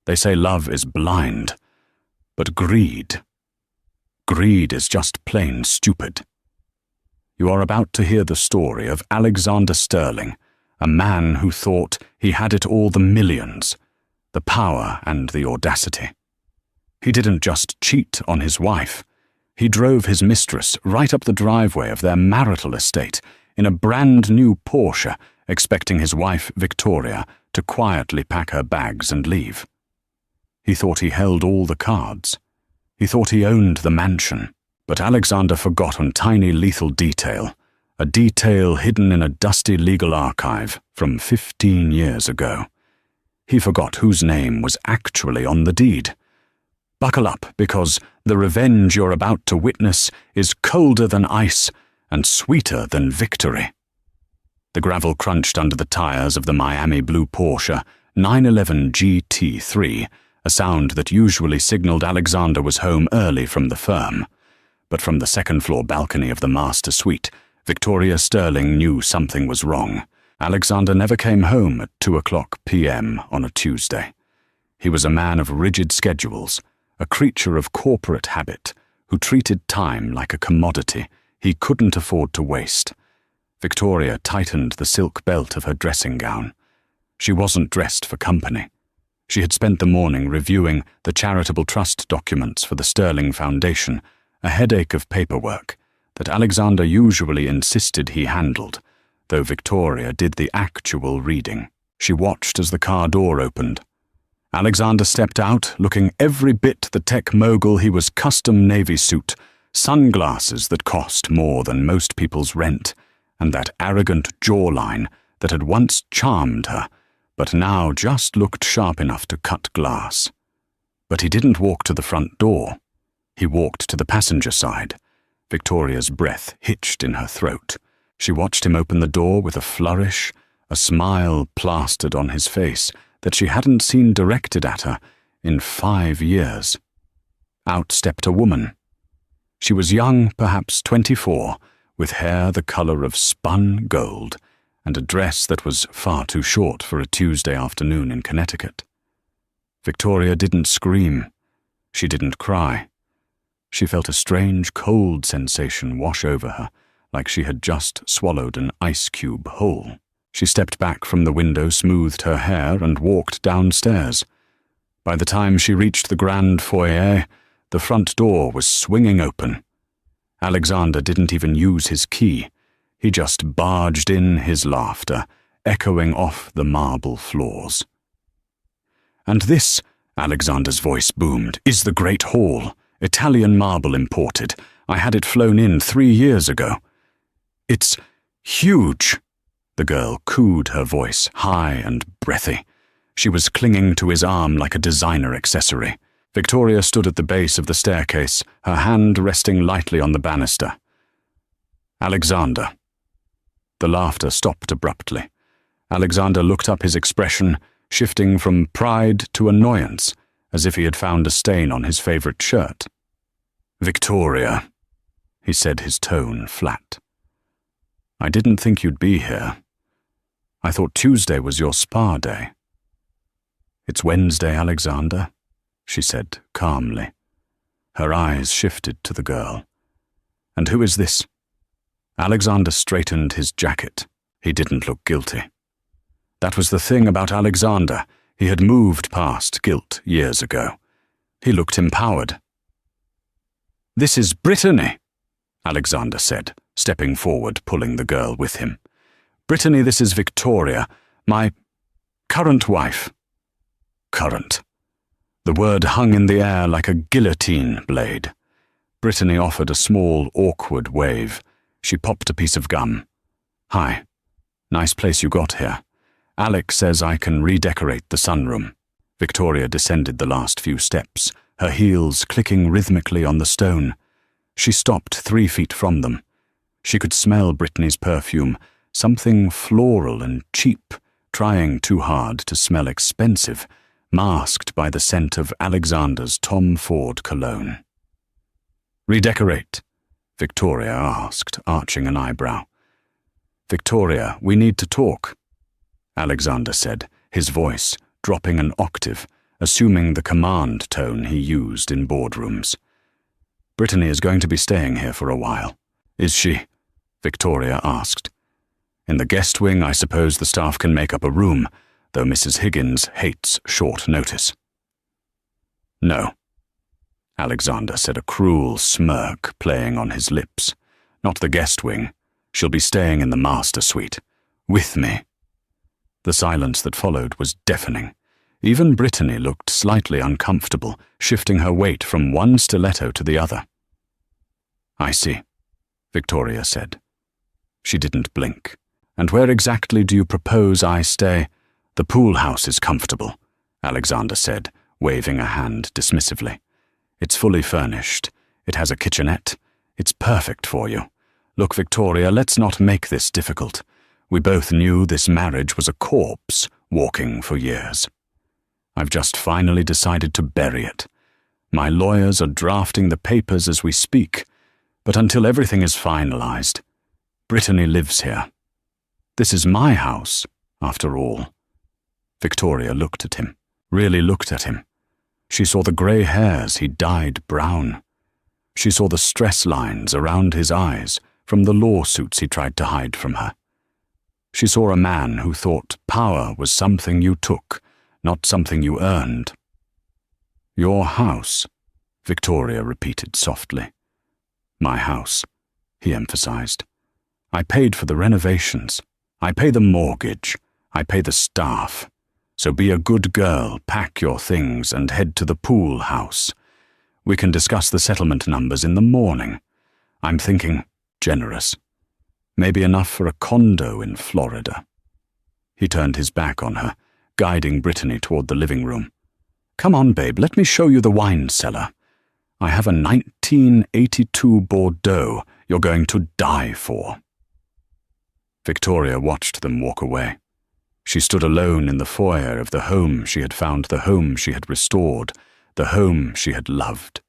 They say love is blind, but greed is just plain stupid. You are about to hear the story of Alexander Sterling, a man who thought he had it all, the millions, the power and the audacity. He didn't just cheat on his wife. He drove his mistress right up the driveway of their marital estate in a brand new Porsche, expecting his wife, Victoria, to quietly pack her bags and leave. He thought he held all the cards. He thought he owned the mansion. But Alexander forgot a tiny lethal detail, a detail hidden in a dusty legal archive from 15 years ago. He forgot whose name was actually on the deed. Buckle up, because the revenge you're about to witness is colder than ice and sweeter than victory. The gravel crunched under the tires of the Miami blue Porsche 911 GT3, a sound that usually signaled Alexander was home early from the firm. But from the second-floor balcony of the master suite, Victoria Sterling knew something was wrong. Alexander never came home at 2:00 p.m. on a Tuesday. He was a man of rigid schedules, a creature of corporate habit, who treated time like a commodity he couldn't afford to waste. Victoria tightened the silk belt of her dressing gown. She wasn't dressed for company. She had spent the morning reviewing the charitable trust documents for the Sterling Foundation, a headache of paperwork that Alexander usually insisted he handled, though Victoria did the actual reading. She watched as the car door opened. Alexander stepped out, looking every bit the tech mogul he was, custom navy suit, sunglasses that cost more than most people's rent, and that arrogant jawline that had once charmed her, but now just looked sharp enough to cut glass. But he didn't walk to the front door. He walked to the passenger side. Victoria's breath hitched in her throat. She watched him open the door with a flourish, a smile plastered on his face that she hadn't seen directed at her in 5 years. Out stepped a woman. She was young, perhaps 24, with hair the color of spun gold, and a dress that was far too short for a Tuesday afternoon in Connecticut. Victoria didn't scream. She didn't cry. She felt a strange, cold sensation wash over her, like she had just swallowed an ice cube whole. She stepped back from the window, smoothed her hair, and walked downstairs. By the time she reached the grand foyer, the front door was swinging open. Alexander didn't even use his key. He just barged in, his laughter echoing off the marble floors. "And this," Alexander's voice boomed, "is the Great Hall. Italian marble imported. I had it flown in 3 years ago. It's huge." The girl cooed, her voice high and breathy. She was clinging to his arm like a designer accessory. Victoria stood at the base of the staircase, her hand resting lightly on the banister. "Alexander." The laughter stopped abruptly. Alexander looked up, his expression shifting from pride to annoyance, as if he had found a stain on his favorite shirt. "Victoria," he said, his tone flat. "I didn't think you'd be here. I thought Tuesday was your spa day." "It's Wednesday, Alexander," she said calmly. Her eyes shifted to the girl. "And who is this?" Alexander straightened his jacket. He didn't look guilty. That was the thing about Alexander. He had moved past guilt years ago. He looked empowered. "This is Brittany," Alexander said, stepping forward, pulling the girl with him. "Brittany, this is Victoria, my current wife." Current. The word hung in the air like a guillotine blade. Brittany offered a small, awkward wave. She popped a piece of gum. "Hi. Nice place you got here. Alex says I can redecorate the sunroom." Victoria descended the last few steps, her heels clicking rhythmically on the stone. She stopped 3 feet from them. She could smell Brittany's perfume, something floral and cheap, trying too hard to smell expensive, masked by the scent of Alexander's Tom Ford cologne. "Redecorate?" Victoria asked, arching an eyebrow. "Victoria, we need to talk," Alexander said, his voice dropping an octave assuming the command tone he used in boardrooms. "Brittany is going to be staying here for a while." "Is she?" Victoria asked. "In the guest wing, I suppose the staff can make up a room, though Mrs. Higgins hates short notice." "No," Alexander said, a cruel smirk playing on his lips. "Not the guest wing. She'll be staying in the master suite. With me." The silence that followed was deafening. Even Brittany looked slightly uncomfortable, shifting her weight from one stiletto to the other. "I see," Victoria said. She didn't blink. "And where exactly do you propose I stay?" "The pool house is comfortable," Alexander said, waving a hand dismissively. "It's fully furnished. It has a kitchenette. It's perfect for you. Look, Victoria, let's not make this difficult. We both knew this marriage was a corpse walking for years. I've just finally decided to bury it. My lawyers are drafting the papers as we speak, but until everything is finalized, Brittany lives here. This is my house, after all." Victoria looked at him, really looked at him. She saw the grey hairs he dyed brown. She saw the stress lines around his eyes from the lawsuits he tried to hide from her. She saw a man who thought power was something you took, not something you earned. "Your house," Victoria repeated softly. "My house," he emphasized. "I paid for the renovations. I pay the mortgage. I pay the staff. So be a good girl, pack your things, and head to the pool house. We can discuss the settlement numbers in the morning. I'm thinking generous. Maybe enough for a condo in Florida." He turned his back on her, guiding Brittany toward the living room. "Come on, babe, let me show you the wine cellar. I have a 1982 Bordeaux you're going to die for." Victoria watched them walk away. She stood alone in the foyer of the home she had found, the home she had restored, the home she had loved.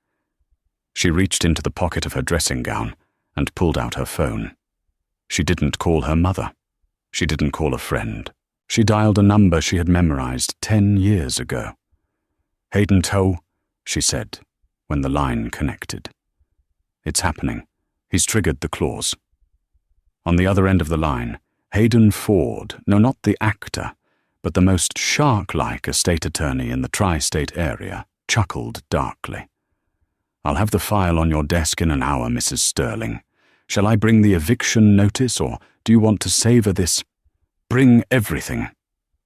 She reached into the pocket of her dressing gown and pulled out her phone. She didn't call her mother. She didn't call a friend. She dialed a number she had memorized 10 years ago. "Hayden Toe," she said, when the line connected. "It's happening. He's triggered the clause." On the other end of the line, Hayden Ford, no, not the actor, but the most shark-like estate attorney in the tri-state area, chuckled darkly. "I'll have the file on your desk in an hour, Mrs. Sterling. Shall I bring the eviction notice, or do you want to savor this?" "Bring everything,"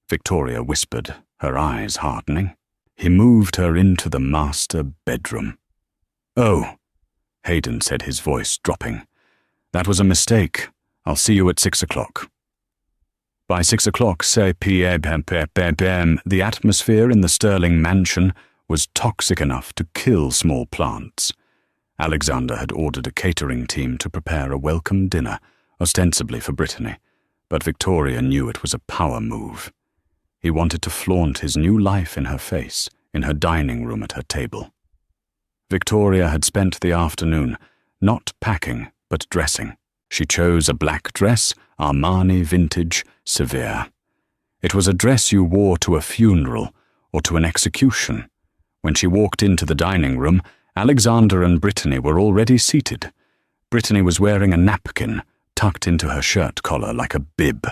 Victoria whispered, her eyes hardening. He moved her into the master bedroom. "Oh," Hayden said, his voice dropping. "That was a mistake. I'll see you at 6 o'clock." By 6 o'clock, the atmosphere in the Sterling mansion was toxic enough to kill small plants. Alexander had ordered a catering team to prepare a welcome dinner, ostensibly for Brittany, but Victoria knew it was a power move. He wanted to flaunt his new life in her face, in her dining room at her table. Victoria had spent the afternoon not packing, but dressing. She chose a black dress, Armani vintage, severe. It was a dress you wore to a funeral or to an execution. When she walked into the dining room, Alexander and Brittany were already seated. Brittany was wearing a napkin tucked into her shirt collar like a bib.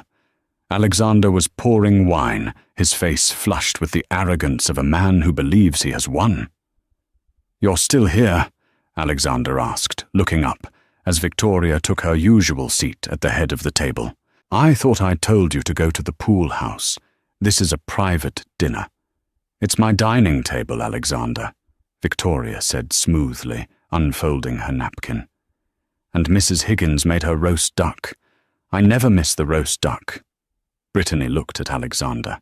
Alexander was pouring wine, his face flushed with the arrogance of a man who believes he has won. "You're still here?" Alexander asked, looking up, as Victoria took her usual seat at the head of the table. "I thought I told you to go to the pool house. This is a private dinner." "It's my dining table, Alexander," Victoria said smoothly, unfolding her napkin. "And Mrs. Higgins made her roast duck. I never miss the roast duck." Brittany looked at Alexander.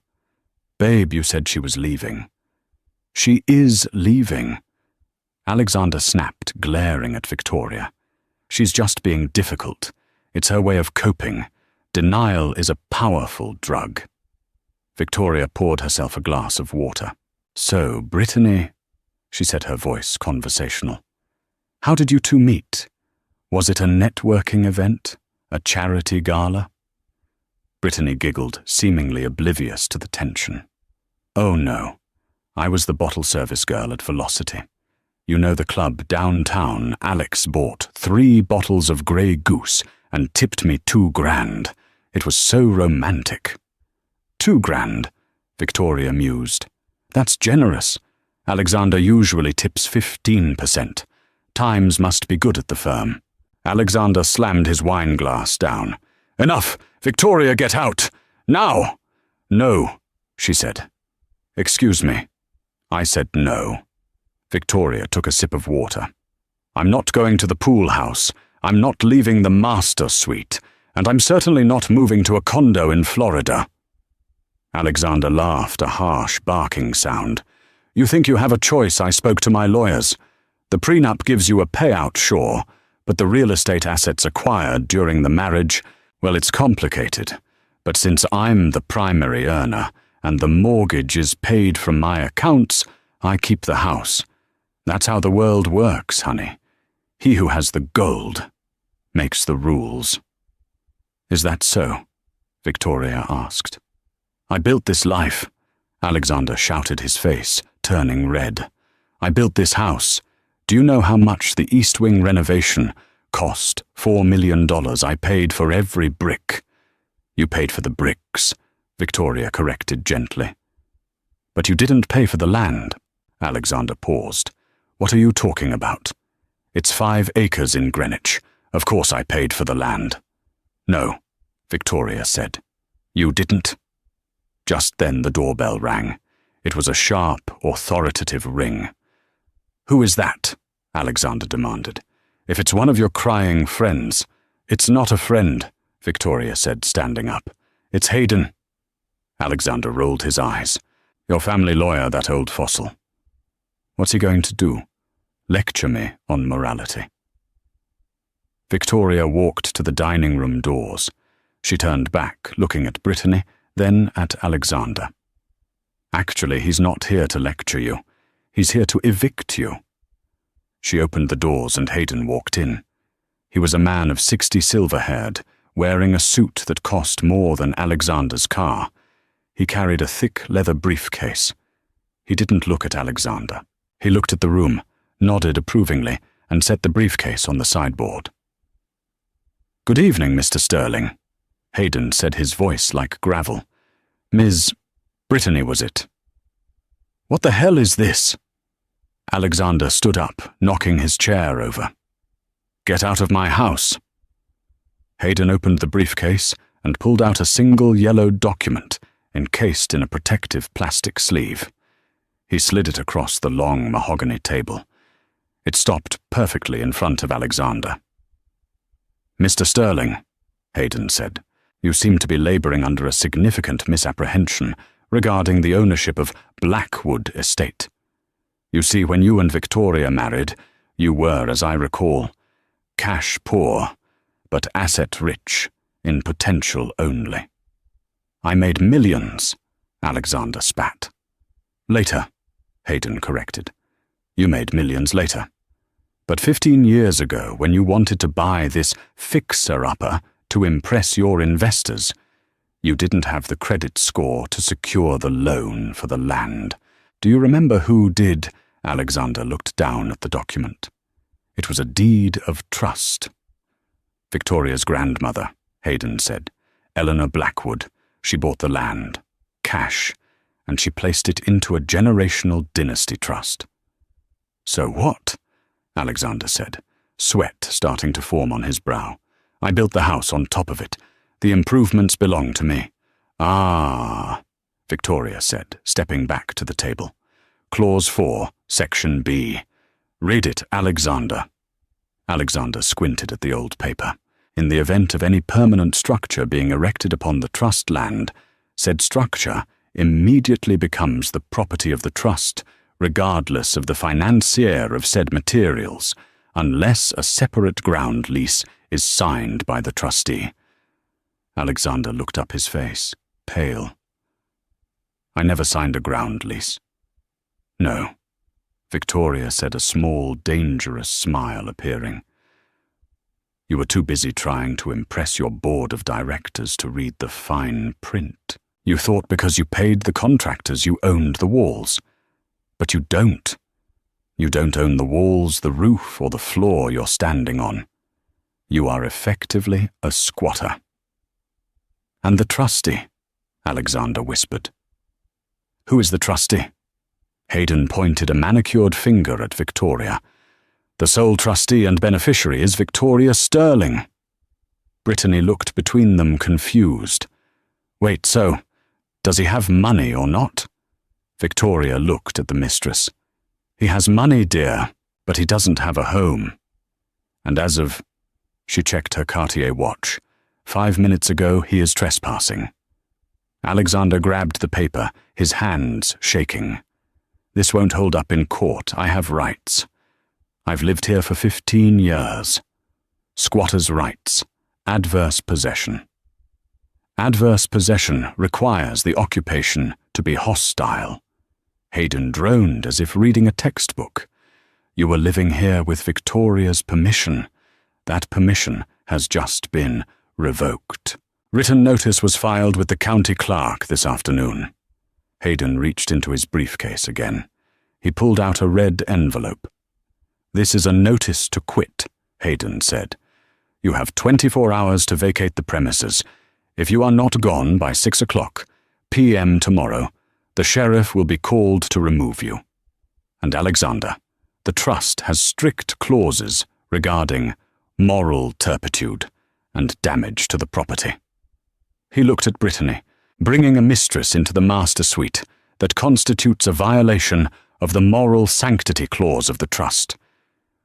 "Babe, you said she was leaving." "She is leaving." Alexander snapped, glaring at Victoria. "She's just being difficult. It's her way of coping. Denial is a powerful drug." Victoria poured herself a glass of water. "So, Brittany," she said, her voice conversational. "How did you two meet? Was it a networking event? A charity gala?" Brittany giggled, seemingly oblivious to the tension. "Oh no, I was the bottle service girl at Velocity. You know the club downtown. Alex bought 3 bottles of Grey Goose and tipped me $2,000. It was so romantic. $2,000, Victoria mused. That's generous. Alexander usually tips 15%. Times must be good at the firm. Alexander slammed his wine glass down. Enough! Victoria, get out! Now! No, she said. Excuse me. I said no. Victoria took a sip of water. I'm not going to the pool house. I'm not leaving the master suite. And I'm certainly not moving to a condo in Florida. Alexander laughed, a harsh, barking sound. You think you have a choice? I spoke to my lawyers. The prenup gives you a payout, sure, but the real estate assets acquired during the marriage, well, it's complicated. But since I'm the primary earner, and the mortgage is paid from my accounts, I keep the house. That's how the world works, honey. He who has the gold makes the rules. Is that so? Victoria asked. I built this life. Alexander shouted, his face turning red. I built this house. Do you know how much the East Wing renovation cost? $4 million. I paid for every brick. You paid for the bricks, Victoria corrected gently. But you didn't pay for the land. Alexander paused. What are you talking about? It's 5 acres in Greenwich. Of course I paid for the land. No, Victoria said. You didn't? Just then the doorbell rang. It was a sharp, authoritative ring. Who is that? Alexander demanded. If it's one of your crying friends. It's not a friend, Victoria said, standing up. It's Hayden. Alexander rolled his eyes. Your family lawyer, that old fossil. What's he going to do? Lecture me on morality. Victoria walked to the dining room doors. She turned back, looking at Brittany, then at Alexander. Actually, he's not here to lecture you. He's here to evict you. She opened the doors and Hayden walked in. He was a man of 60, silver-haired, wearing a suit that cost more than Alexander's car. He carried a thick leather briefcase. He didn't look at Alexander. He looked at the room, nodded approvingly, and set the briefcase on the sideboard. Good evening, Mr. Sterling. Hayden said, his voice like gravel. Ms. Brittany, was it? What the hell is this? Alexander stood up, knocking his chair over. Get out of my house. Hayden opened the briefcase and pulled out a single yellow document encased in a protective plastic sleeve. He slid it across the long mahogany table. It stopped perfectly in front of Alexander. Mr. Sterling, Hayden said, you seem to be laboring under a significant misapprehension regarding the ownership of Blackwood Estate. You see, when you and Victoria married, you were, as I recall, cash poor, but asset rich in potential only. I made millions, Alexander spat. Later, Hayden corrected. You made millions later. But 15 years ago, when you wanted to buy this fixer-upper to impress your investors, you didn't have the credit score to secure the loan for the land. Do you remember who did? Alexander looked down at the document. It was a deed of trust. Victoria's grandmother, Hayden said. Eleanor Blackwood. She bought the land, cash, and she placed it into a generational dynasty trust. So what? Alexander said, sweat starting to form on his brow. I built the house on top of it. The improvements belong to me. Ah, Victoria said, stepping back to the table. Clause 4, Section B. Read it, Alexander. Alexander squinted at the old paper. In the event of any permanent structure being erected upon the trust land, said structure immediately becomes the property of the trust, regardless of the financier of said materials, unless a separate ground lease is signed by the trustee. Alexander looked up, his face, pale. I never signed a ground lease. No, Victoria said, a small, dangerous smile appearing. You were too busy trying to impress your board of directors to read the fine print. You thought because you paid the contractors you owned the walls. But you don't. You don't own the walls, the roof, or the floor you're standing on. You are effectively a squatter. And the trustee, Alexander whispered. Who is the trustee? Hayden pointed a manicured finger at Victoria. The sole trustee and beneficiary is Victoria Sterling. Brittany looked between them, confused. Wait, so, does he have money or not? Victoria looked at the mistress. He has money, dear, but he doesn't have a home. And as of... She checked her Cartier watch. 5 minutes ago, he is trespassing. Alexander grabbed the paper, his hands shaking. This won't hold up in court. I have rights. I've lived here for 15 years. Squatters' rights. Adverse possession. Adverse possession requires the occupation to be hostile. Hayden droned as if reading a textbook. You were living here with Victoria's permission. That permission has just been revoked. Written notice was filed with the county clerk this afternoon. Hayden reached into his briefcase again. He pulled out a red envelope. This is a notice to quit, Hayden said. You have 24 hours to vacate the premises. If you are not gone by 6:00 p.m. tomorrow, the sheriff will be called to remove you. And Alexander, the trust has strict clauses regarding moral turpitude and damage to the property. He looked at Brittany. Bringing a mistress into the master suite that constitutes a violation of the moral sanctity clause of the trust.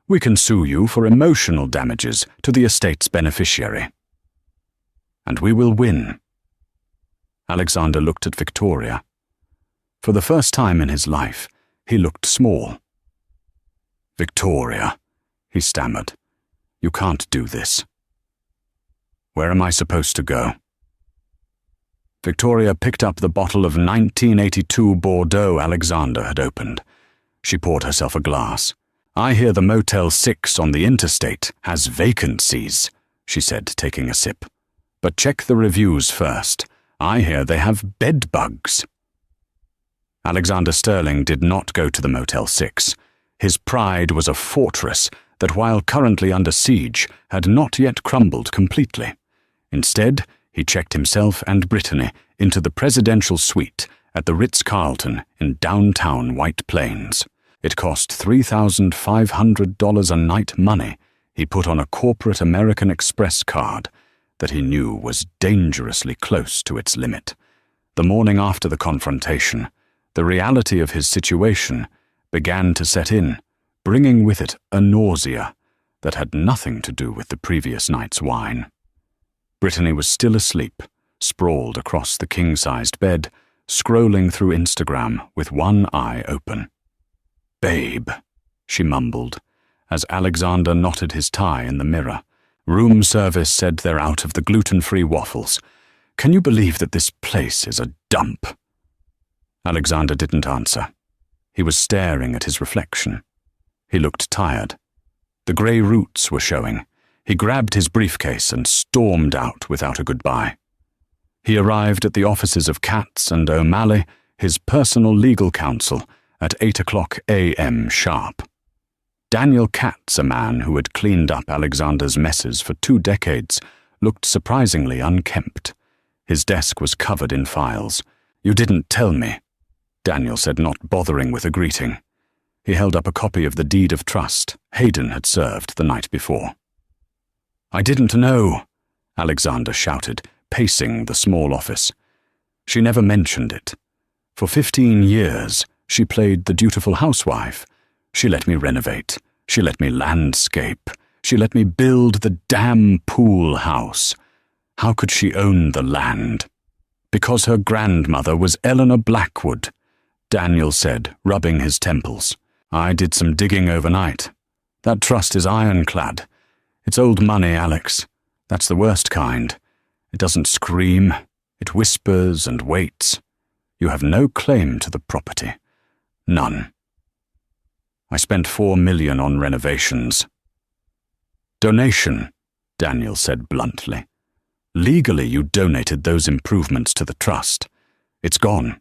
We can sue you for emotional damages to the estate's beneficiary. And we will win. Alexander looked at Victoria. For the first time in his life, he looked small. Victoria, he stammered, you can't do this. Where am I supposed to go? Victoria picked up the bottle of 1982 Bordeaux Alexander had opened. She poured herself a glass. I hear the Motel 6 on the interstate has vacancies, she said, taking a sip. But check the reviews first. I hear they have bed bugs. Alexander Sterling did not go to the Motel 6. His pride was a fortress that, while currently under siege, had not yet crumbled completely. Instead, he checked himself and Brittany into the presidential suite at the Ritz-Carlton in downtown White Plains. It cost $3,500 a night money he put on a corporate American Express card that he knew was dangerously close to its limit. The morning after the confrontation, the reality of his situation began to set in, bringing with it a nausea that had nothing to do with the previous night's wine. Brittany was still asleep, sprawled across the king-sized bed, scrolling through Instagram with one eye open. "Babe," she mumbled, as Alexander knotted his tie in the mirror. "Room service said they're out of the gluten-free waffles. Can you believe that this place is a dump?" Alexander didn't answer. He was staring at his reflection. He looked tired. The grey roots were showing. He grabbed his briefcase and stormed out without a goodbye. He arrived at the offices of Katz and O'Malley, his personal legal counsel, at 8:00 a.m. sharp. Daniel Katz, a man who had cleaned up Alexander's messes for 2 decades, looked surprisingly unkempt. His desk was covered in files. "You didn't tell me," Daniel said, not bothering with a greeting. He held up a copy of the deed of trust Hayden had served the night before. "I didn't know," Alexander shouted, pacing the small office. "She never mentioned it. For 15 years, she played the dutiful housewife. She let me renovate. She let me landscape. She let me build the damn pool house. How could she own the land? Because her grandmother was Eleanor Blackwood," Daniel said, rubbing his temples. "I did some digging overnight. That trust is ironclad. It's old money, Alex. That's the worst kind. It doesn't scream. It whispers and waits. You have no claim to the property. None. I spent $4 million on renovations." "Donation," Daniel said bluntly. "Legally, you donated those improvements to the trust. It's gone."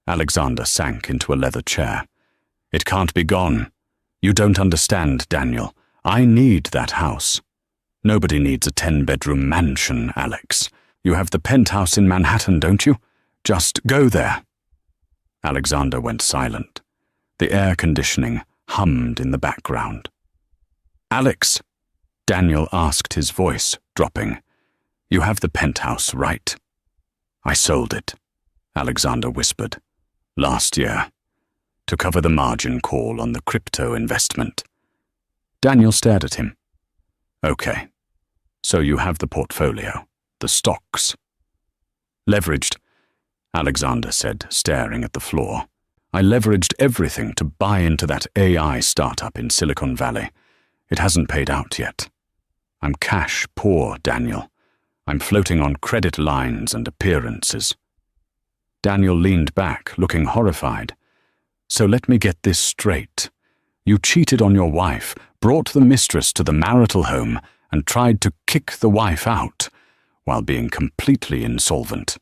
Alexander sank into a leather chair. It can't be gone. You don't understand, Daniel. I need that house. Nobody needs a 10-bedroom mansion, Alex. You have the penthouse in Manhattan, don't you? Just go there. Alexander went silent. The air conditioning hummed in the background. Alex, Daniel asked, his voice dropping. You have the penthouse, right? I sold it, Alexander whispered. Last year, to cover the margin call on the crypto investment. Daniel stared at him. Okay, so you have the portfolio, the stocks. Leveraged, Alexander said, staring at the floor. I leveraged everything to buy into that AI startup in Silicon Valley. It hasn't paid out yet. I'm cash poor, Daniel. I'm floating on credit lines and appearances. Daniel leaned back, looking horrified. So let me get this straight. You cheated on your wife, brought the mistress to the marital home, and tried to kick the wife out, while being completely insolvent.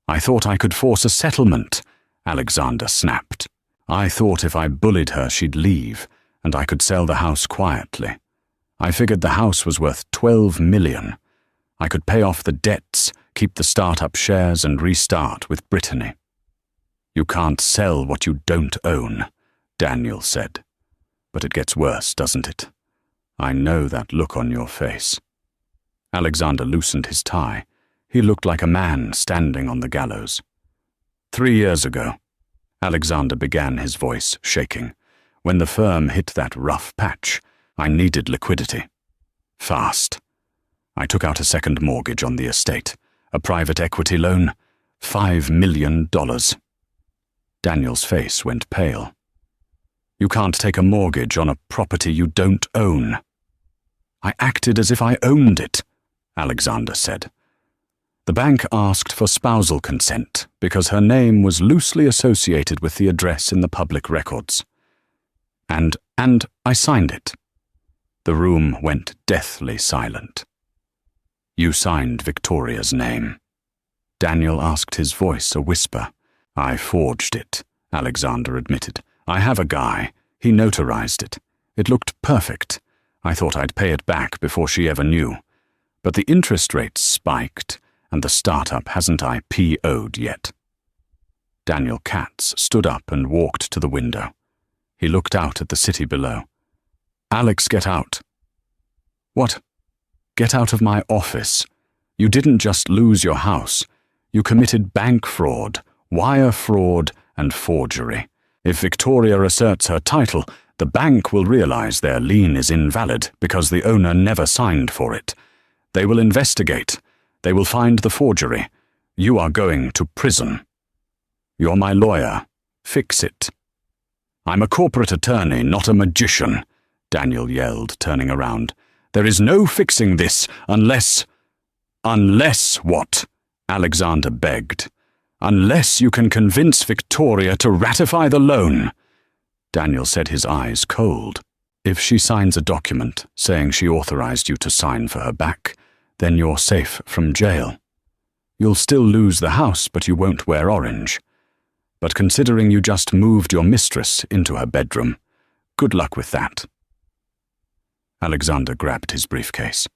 I thought I could force a settlement, Alexander snapped. I thought if I bullied her she'd leave, and I could sell the house quietly. I figured the house was worth $12 million. I could pay off the debts, keep the startup shares, and restart with Brittany. You can't sell what you don't own, Daniel said. But it gets worse, doesn't it? I know that look on your face. Alexander loosened his tie. He looked like a man standing on the gallows. 3 years ago, Alexander began, his voice shaking. When the firm hit that rough patch, I needed liquidity. Fast. I took out a second mortgage on the estate, a private equity loan, $5 million. Daniel's face went pale. You can't take a mortgage on a property you don't own. I acted as if I owned it, Alexander said. The bank asked for spousal consent because her name was loosely associated with the address in the public records. And I signed it. The room went deathly silent. You signed Victoria's name. Daniel asked, his voice a whisper. I forged it, Alexander admitted. I have a guy. He notarized it. It looked perfect. I thought I'd pay it back before she ever knew. But the interest rates spiked, and the startup hasn't IPO'd yet. Daniel Katz stood up and walked to the window. He looked out at the city below. Alex, get out. What? Get out of my office. You didn't just lose your house. You committed bank fraud, wire fraud, and forgery. If Victoria asserts her title, the bank will realize their lien is invalid because the owner never signed for it. They will investigate. They will find the forgery. You are going to prison. You're my lawyer. Fix it. I'm a corporate attorney, not a magician, Daniel yelled, turning around. There is no fixing this unless... Unless what? Alexander begged. Unless you can convince Victoria to ratify the loan. Daniel said, his eyes cold. If she signs a document saying she authorized you to sign for her back, then you're safe from jail. You'll still lose the house, but you won't wear orange. But considering you just moved your mistress into her bedroom, good luck with that. Alexander grabbed his briefcase.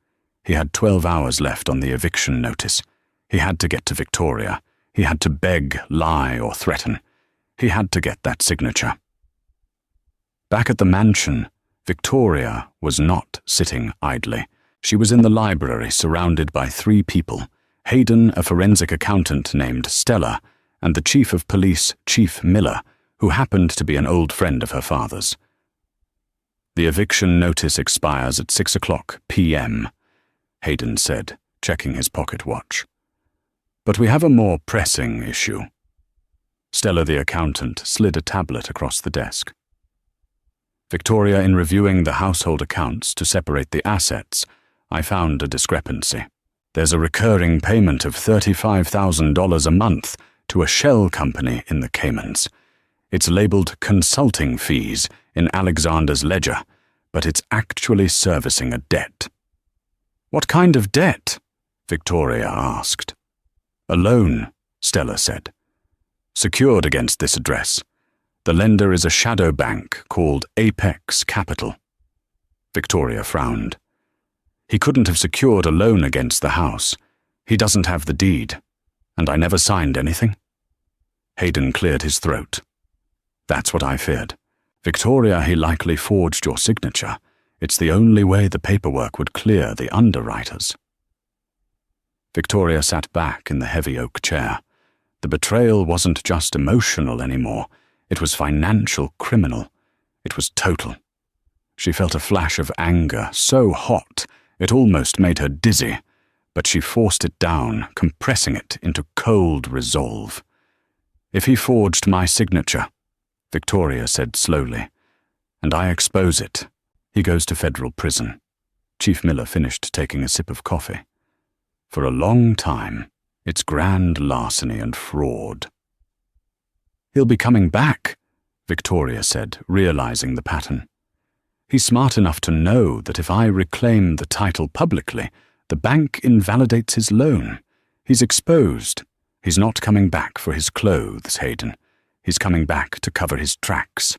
He had 12 hours left on the eviction notice. He had to get to Victoria. He had to beg, lie, or threaten. He had to get that signature. Back at the mansion, Victoria was not sitting idly. She was in the library, surrounded by 3 people. Hayden, a forensic accountant named Stella, and the chief of police, Chief Miller, who happened to be an old friend of her father's. The eviction notice expires at 6 p.m., Hayden said, checking his pocket watch. But we have a more pressing issue. Stella the accountant slid a tablet across the desk. Victoria, in reviewing the household accounts to separate the assets, I found a discrepancy. There's a recurring payment of $35,000 a month to a shell company in the Caymans. It's labeled consulting fees in Alexander's ledger, but it's actually servicing a debt. What kind of debt? Victoria asked. A loan, Stella said. Secured against this address. The lender is a shadow bank called Apex Capital. Victoria frowned. He couldn't have secured a loan against the house. He doesn't have the deed. And I never signed anything? Hayden cleared his throat. That's what I feared. Victoria, he likely forged your signature. It's the only way the paperwork would clear the underwriters. Victoria sat back in the heavy oak chair. The betrayal wasn't just emotional anymore. It was financial, criminal. It was total. She felt a flash of anger, so hot it almost made her dizzy, but she forced it down, compressing it into cold resolve. If he forged my signature, Victoria said slowly, and I expose it, he goes to federal prison. Chief Miller finished taking a sip of coffee. For a long time, it's grand larceny and fraud. He'll be coming back, Victoria said, realizing the pattern. He's smart enough to know that if I reclaim the title publicly, the bank invalidates his loan. He's exposed. He's not coming back for his clothes, Hayden. He's coming back to cover his tracks.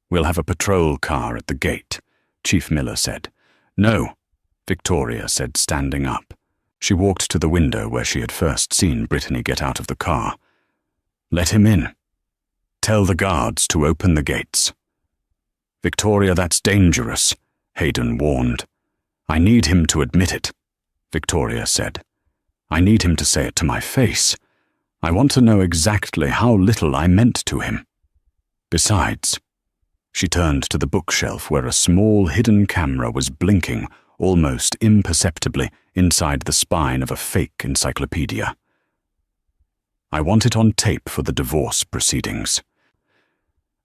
We'll have a patrol car at the gate, Chief Miller said. No, Victoria said, standing up. She walked to the window where she had first seen Brittany get out of the car. Let him in. Tell the guards to open the gates. Victoria, that's dangerous, Hayden warned. I need him to admit it, Victoria said. I need him to say it to my face. I want to know exactly how little I meant to him. Besides, she turned to the bookshelf where a small hidden camera was blinking almost imperceptibly inside the spine of a fake encyclopedia. I want it on tape for the divorce proceedings.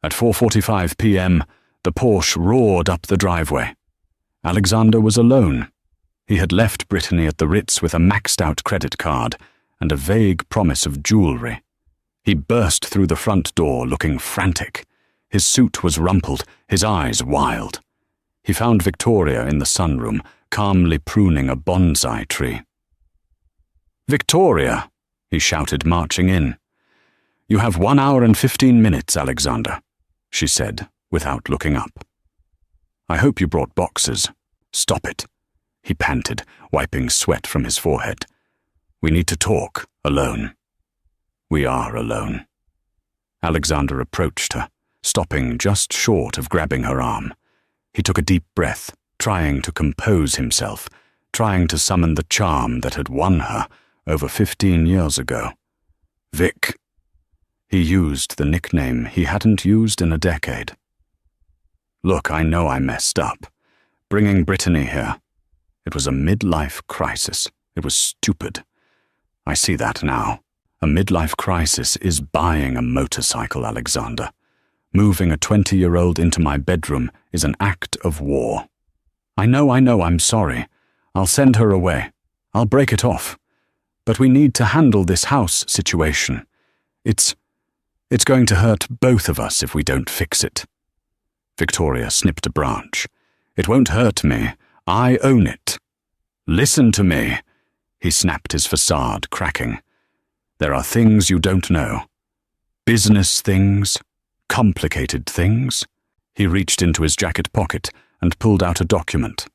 At 4:45 p.m., the Porsche roared up the driveway. Alexander was alone. He had left Brittany at the Ritz with a maxed-out credit card and a vague promise of jewelry. He burst through the front door looking frantic. His suit was rumpled, his eyes wild. He found Victoria in the sunroom, calmly pruning a bonsai tree. "Victoria!" he shouted, marching in. "You have 1 hour and 15 minutes, Alexander," she said, without looking up. "I hope you brought boxes." "Stop it," he panted, wiping sweat from his forehead. "We need to talk, alone." "We are alone." Alexander approached her, stopping just short of grabbing her arm. He took a deep breath, trying to compose himself, trying to summon the charm that had won her over 15 years ago. Vic. He used the nickname he hadn't used in a decade. "Look, I know I messed up. Bringing Brittany here. It was a midlife crisis. It was stupid. I see that now. A midlife crisis is buying a motorcycle, Alexander. Moving a 20-year-old into my bedroom is an act of war. I know, I'm sorry. I'll send her away. I'll break it off. But we need to handle this house situation. It's going to hurt both of us if we don't fix it." Victoria snipped a branch. "It won't hurt me. I own it. Listen to me." He snapped his facade, cracking. "There are things you don't know. Business things. Complicated things." He reached into his jacket pocket and pulled out a document.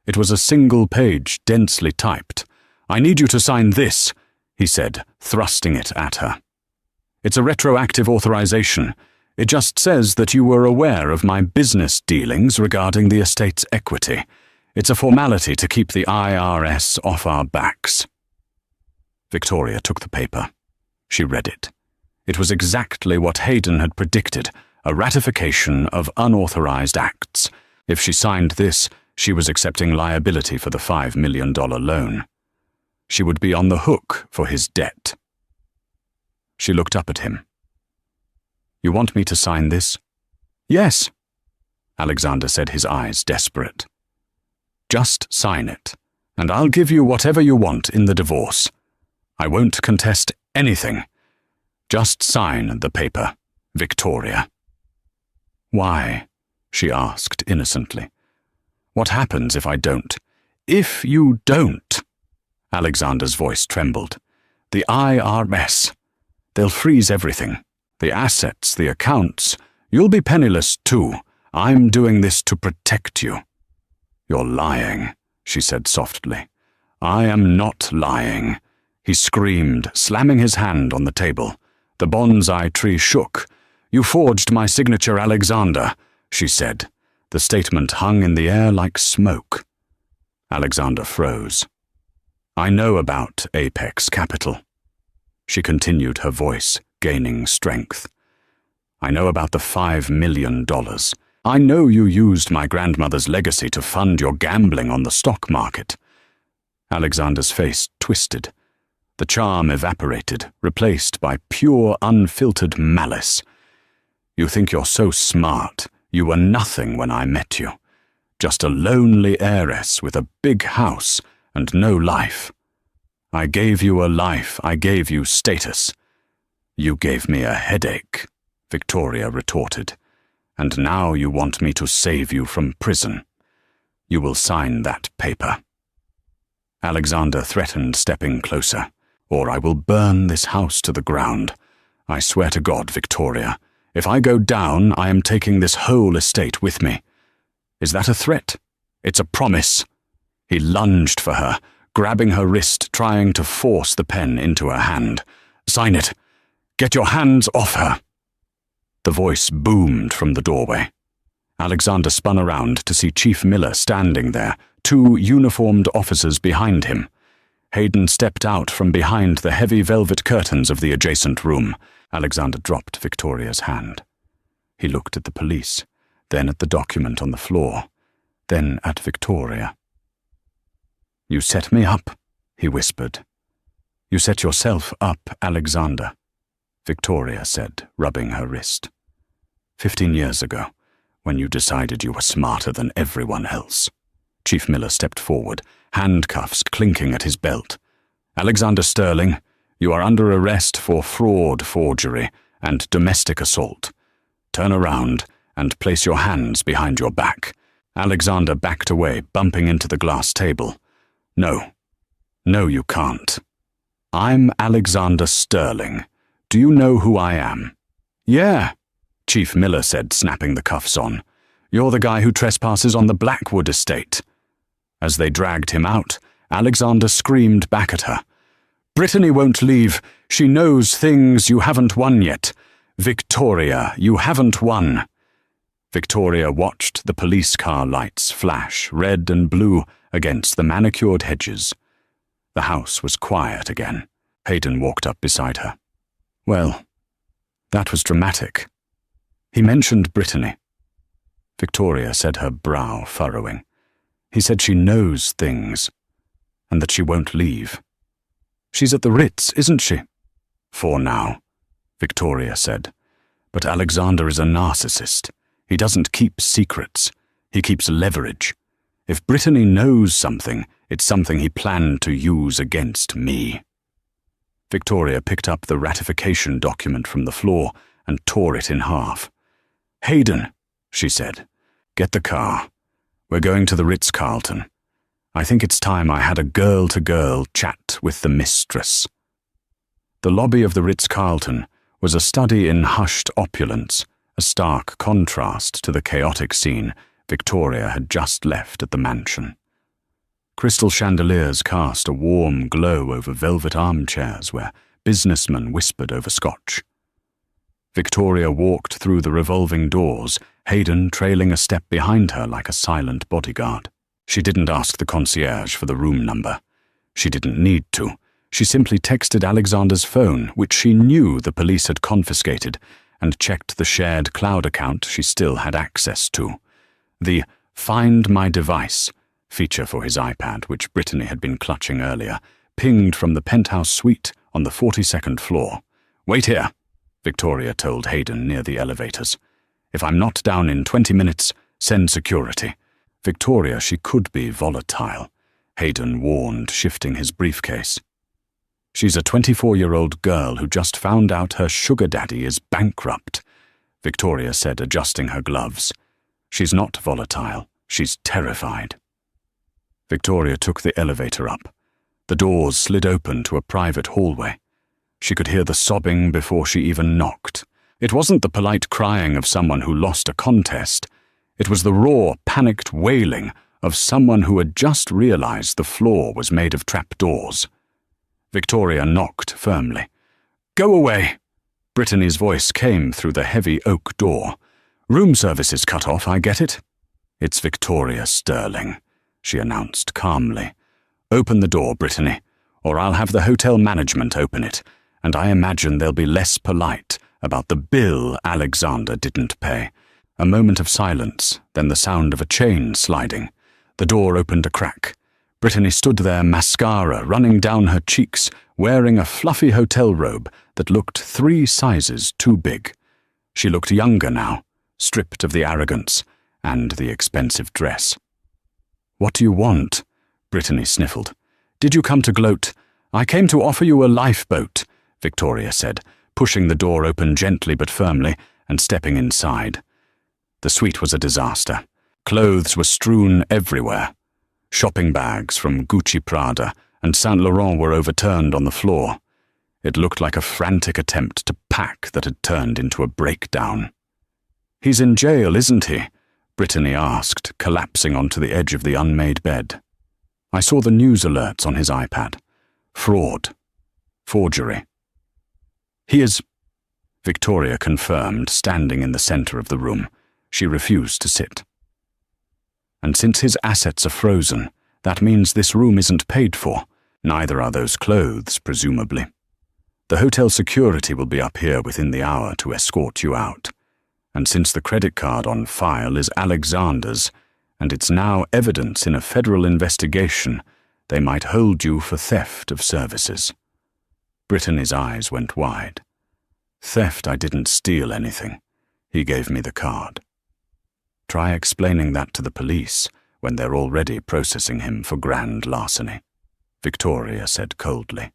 It was a single page, densely typed. "I need you to sign this," he said, thrusting it at her. "It's a retroactive authorization. It just says that you were aware of my business dealings regarding the estate's equity. It's a formality to keep the IRS off our backs." Victoria took the paper. She read it. It was exactly what Hayden had predicted, a ratification of unauthorized acts. If she signed this, she was accepting liability for the $5 million loan. She would be on the hook for his debt. She looked up at him. "You want me to sign this?" "Yes," Alexander said, his eyes desperate. "Just sign it, and I'll give you whatever you want in the divorce. I won't contest anything. Just sign the paper, Victoria." "Why?" she asked innocently. "What happens if I don't?" "If you don't," Alexander's voice trembled, "the IRS, they'll freeze everything. The assets, the accounts. You'll be penniless too. I'm doing this to protect you." "You're lying," she said softly. "I am not lying," he screamed, slamming his hand on the table. The bonsai tree shook. "You forged my signature, Alexander," she said. The statement hung in the air like smoke. Alexander froze. "I know about Apex Capital." She continued, her voice gaining strength. "I know about the $5 million. I know you used my grandmother's legacy to fund your gambling on the stock market." Alexander's face twisted. The charm evaporated, replaced by pure, unfiltered malice. "You think you're so smart. You were nothing when I met you. Just a lonely heiress with a big house and no life. I gave you a life, I gave you status." "You gave me a headache," Victoria retorted. "And now you want me to save you from prison. You will sign that paper." Alexander threatened, stepping closer. "Or I will burn this house to the ground. I swear to God, Victoria, if I go down, I am taking this whole estate with me. Is that a threat? It's a promise." He lunged for her, grabbing her wrist, trying to force the pen into her hand. "Sign it. Get your hands off her." The voice boomed from the doorway. Alexander spun around to see Chief Miller standing there, 2 uniformed officers behind him. Hayden stepped out from behind the heavy velvet curtains of the adjacent room. Alexander dropped Victoria's hand. He looked at the police, then at the document on the floor, then at Victoria. "You set me up," he whispered. "You set yourself up, Alexander," Victoria said, rubbing her wrist. 15 years ago, when you decided you were smarter than everyone else." Chief Miller stepped forward, handcuffs clinking at his belt. "Alexander Sterling, you are under arrest for fraud, forgery, and domestic assault. Turn around and place your hands behind your back." Alexander backed away, bumping into the glass table. "No. No, you can't. I'm Alexander Sterling. Do you know who I am?" "Yeah," Chief Miller said, snapping the cuffs on. "You're the guy who trespasses on the Blackwood estate." As they dragged him out, Alexander screamed back at her. "Brittany won't leave. She knows things you haven't won yet. Victoria, you haven't won." Victoria watched the police car lights flash red and blue against the manicured hedges. The house was quiet again. Hayden walked up beside her. "Well, that was dramatic. He mentioned Brittany." Victoria said, her brow furrowing. "He said she knows things, and that she won't leave. She's at the Ritz, isn't she?" "For now," Victoria said. "But Alexander is a narcissist. He doesn't keep secrets. He keeps leverage. If Brittany knows something, it's something he planned to use against me." Victoria picked up the ratification document from the floor and tore it in half. "Hayden," she said, "get the car. We're going to the Ritz-Carlton. I think it's time I had a girl-to-girl chat with the Mistress." The lobby of the Ritz-Carlton was a study in hushed opulence, a stark contrast to the chaotic scene Victoria had just left at the mansion. Crystal chandeliers cast a warm glow over velvet armchairs where businessmen whispered over scotch. Victoria walked through the revolving doors, Hayden trailing a step behind her like a silent bodyguard. She didn't ask the concierge for the room number. She didn't need to. She simply texted Alexander's phone, which she knew the police had confiscated, and checked the shared cloud account she still had access to. The "Find My Device" feature for his iPad, which Brittany had been clutching earlier, pinged from the penthouse suite on the 42nd floor. "Wait here," Victoria told Hayden near the elevators. "If I'm not down in 20 minutes, send security." Victoria, she could be volatile, Hayden warned, shifting his briefcase. "She's a 24-year-old girl who just found out her sugar daddy is bankrupt," Victoria said, adjusting her gloves. "She's not volatile. She's terrified." Victoria took the elevator up. The doors slid open to a private hallway. She could hear the sobbing before she even knocked. It wasn't the polite crying of someone who lost a contest. It was the raw, panicked wailing of someone who had just realized the floor was made of trapdoors. Victoria knocked firmly. "Go away!" Brittany's voice came through the heavy oak door. "Room service is cut off, I get it." "It's Victoria Sterling," she announced calmly. "Open the door, Brittany, or I'll have the hotel management open it, and I imagine they'll be less polite about the bill Alexander didn't pay." A moment of silence, then the sound of a chain sliding. The door opened a crack. Brittany stood there, mascara running down her cheeks, wearing a fluffy hotel robe that looked 3 sizes too big. She looked younger now, stripped of the arrogance and the expensive dress. "What do you want?" Brittany sniffled. "Did you come to gloat?" "I came to offer you a lifeboat," Victoria said, pushing the door open gently but firmly and stepping inside. The suite was a disaster. Clothes were strewn everywhere. Shopping bags from Gucci Prada and Saint Laurent were overturned on the floor. It looked like a frantic attempt to pack that had turned into a breakdown. "He's in jail, isn't he?" Brittany asked, collapsing onto the edge of the unmade bed. I saw the news alerts on his iPad. Fraud. Forgery. "He is," Victoria confirmed, standing in the center of the room. She refused to sit. "And since his assets are frozen, that means this room isn't paid for. Neither are those clothes, presumably. The hotel security will be up here within the hour to escort you out. And since the credit card on file is Alexander's, and it's now evidence in a federal investigation, they might hold you for theft of services." Brittany's eyes went wide. "Theft, I didn't steal anything. He gave me the card." "Try explaining that to the police when they're already processing him for grand larceny," Victoria said coldly.